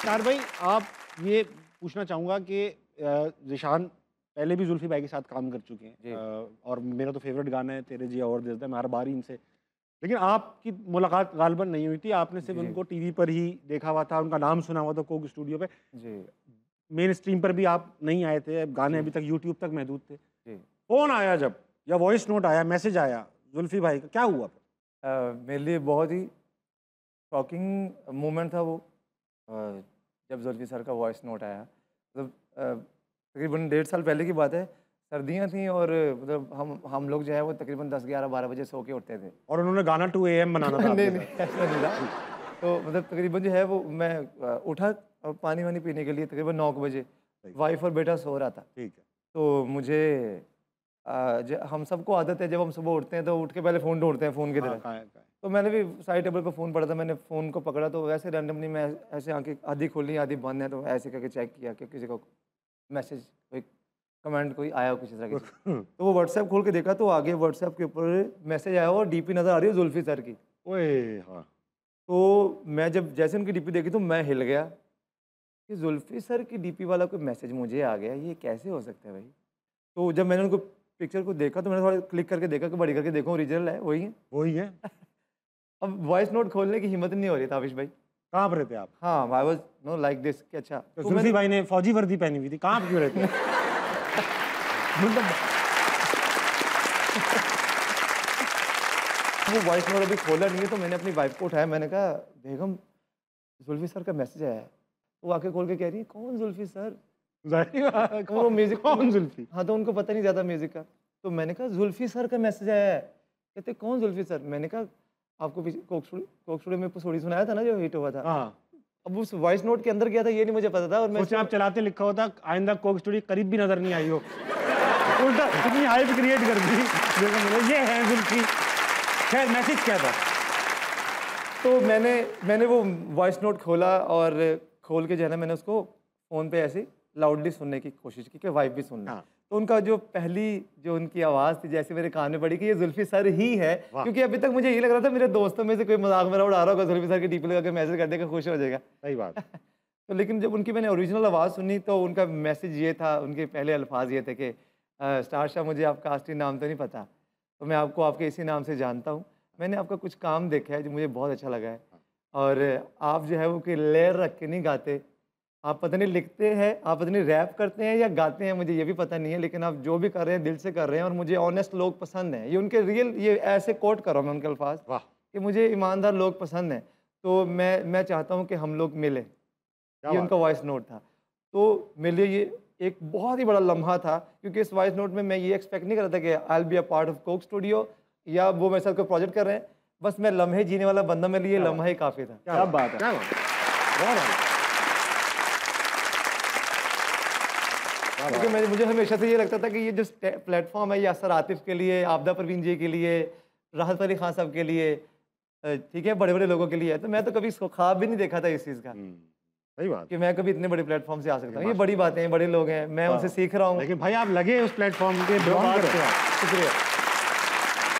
यार भाई, आप ये पूछना चाहूँगा कि ज़ीशान पहले भी जुल्फ़ी भाई के साथ काम कर चुके हैं और मेरा तो फेवरेट गाना है तेरे जिया और देता है, मैं हर बार ही इनसे, लेकिन आपकी मुलाकात गालिबन नहीं हुई थी, आपने सिर्फ उनको टीवी पर ही देखा हुआ था, उनका नाम सुना हुआ था कोक स्टूडियो पे। जी। मेन स्ट्रीम पर भी आप नहीं आए थे, गाने अभी तक यूट्यूब तक महदूद थे। जी। फ़ोन आया जब या वॉइस नोट आया, मैसेज आया जुल्फ़ी भाई का, क्या हुआ फिर? मेरे लिए बहुत ही शॉकिंग मोमेंट था वो, जब जुल्फ़ी सर का वॉइस नोट आया। मतलब तकरीबन 1.5 साल पहले की बात है, सर्दियाँ थीं और मतलब हम लोग जो है वो तकरीबन 10, 11, 12 बजे सो के उठते थे। और उन्होंने गाना 2 AM बनाना था नहीं, आपके नहीं, साथ। ऐसा नहीं था। तो मतलब तकरीबन जो है वो मैं उठा और पानी-वानी पीने के लिए तकरीबन 9 बजे, वाइफ़ और बेटा सो रहा था। ठीक है। तो मुझे हम सबको आदत है जब हम सुबह उठते हैं तो उठ के पहले फ़ोन ढूँढते हैं फ़ोन की हाँ, तरफ। कहाँ है? तो मैंने भी साइड टेबल पे फ़ोन पड़ा था, मैंने फ़ोन को पकड़ा तो वैसे रैंडमली मैं ऐसे आँखें आधी खोली आधी बंद है, तो ऐसे करके चेक किया कि किसी को मैसेज, कोई कमेंट कोई आया हो किसी तरह की चीज़। तो वो व्हाट्सएप खोल के देखा तो आगे व्हाट्सएप के ऊपर मैसेज आया हुआ और डीपी नज़र आ रही है जुल्फ़ी सर की। ओए! हाँ। तो मैं जब जैसे उनकी डीपी देखी तो मैं हिल गया कि जुल्फ़ी सर की डीपी वाला कोई मैसेज मुझे आ गया, ये कैसे हो सकता है भाई? तो जब मैंने उनको पिक्चर को देखा तो मैंने थोड़ा क्लिक करके देखा कि बड़ी करके देखो ओरिजिनल है, वही है। वही है। अब वॉइस नोट खोलने की हिम्मत नहीं हो रही ताबिश भाई। कहाँ पर रहते आप? हाँ, I was know like this कि अच्छा। तो तो जुल्फ़ी मैंने भाई ने फौजी वर्दी पहनी हुई थी, कहाँ आप क्यों रहते हैं? मतलब वो वॉइस नोट अभी खोला नहीं है तो मैंने अपनी वाइफ़ को उठाया, मैंने कहा बेगम जुल्फ़ी सर का मैसेज आया है। वो आके खोल के कह रही है कौन जुल्फ़ी सर? ज़ाहिर बात वो म्यूज़िक कौन जुल्फ़ी? हाँ, तो उनको पता नहीं ज़्यादा म्यूज़िक का। तो मैंने कहा जुल्फ़ी सर का मैसेज आया है। कहते कौन जुल्फ़ी सर? मैंने कहा आपको पीछे कोक स्टूडियो में एपिसोड सुनाया था ना जो हिट हुआ था। हाँ। अब उस वॉइस नोट के अंदर क्या था ये नहीं मुझे पता था और मैं सोचें आप चलाते लिखा होता आइंदा कोक स्टूडियो करीब भी नज़र नहीं आई हो। उल्टा इतनी हाइप क्रिएट कर दी, देखो मुझे ये है जुल्फ़ी। खैर मैसेज क्या था? तो मैंने वो वॉइस नोट खोला और खोल के जो है ना मैंने उसको फ़ोन पे ऐसे लाउडली सुनने की कोशिश की कि वाइफ़ भी सुन ले। हाँ। तो उनका जो पहली जो उनकी आवाज़ थी जैसे मेरे कान में पड़ी कि ये जुल्फ़ी सर ही है, क्योंकि अभी तक मुझे ये लग रहा था मेरे दोस्तों में से कोई मज़ाक मेरा उड़ा रहा होगा, जुल्फ़ी सर की डीपी लगा के मैसेज कर देगा खुश हो जाएगा। सही बात। तो लेकिन जब उनकी मैंने ओरिजिनल आवाज़ सुनी तो उनका मैसेज ये था, उनके पहले अल्फ़ाज़ ये थे कि स्टार शाह मुझे आपका असली नाम तो नहीं पता, तो मैं आपको आपके इसी नाम से जानता हूँ। मैंने आपका कुछ काम देखा है जो मुझे बहुत अच्छा लगा है और आप जो है वो कोई लेयर रख के नहीं गाते, आप पता नहीं लिखते हैं, आप पता नहीं रैप करते हैं या गाते हैं, मुझे ये भी पता नहीं है, लेकिन आप जो भी कर रहे हैं दिल से कर रहे हैं और मुझे ऑनेस्ट लोग पसंद हैं। ये उनके रियल ये ऐसे कोट कर रहा हूँ मैं उनके अल्फ़ाज़ वाह! कि मुझे ईमानदार लोग पसंद हैं। तो मैं चाहता हूँ कि हम लोग मिलें। क्या ये बात उनका वॉइस नोट था। तो मेरे लिए ये एक बहुत ही बड़ा लम्हा था क्योंकि इस वॉइस नोट में मैं ये एक्सपेक्ट नहीं कर रहा था कि I will be a part of Coke studio या वो मेरे साथ कोई प्रोजेक्ट कर रहे हैं। बस मैं लम्हे जीने वाला बंदा, मेरे लिए लम्हा ही काफ़ी था। क्या बात है! क्या बात है! बहुत बढ़िया। क्योंकि मुझे हमेशा से ये लगता था कि ये जो प्लेटफॉर्म है ये असर आतिफ के लिए, आपदा परवीन जी के लिए, राहत अली खान साहब के लिए, ठीक है, बड़े-बड़े लोगों के लिए है। तो मैं तो कभी इसको ख्वाब भी नहीं देखा था इस चीज़ का सही बात। कि मैं कभी इतने बड़े प्लेटफॉर्म से आ सकता हूँ। ये बड़ी बातें हैं, बड़े लोग हैं, मैं उनसे सीख रहा हूँ। लेकिन भाई आप लगे उस प्लेटफ़ॉर्म के बिलॉन्ग करते हो। शुक्रिया।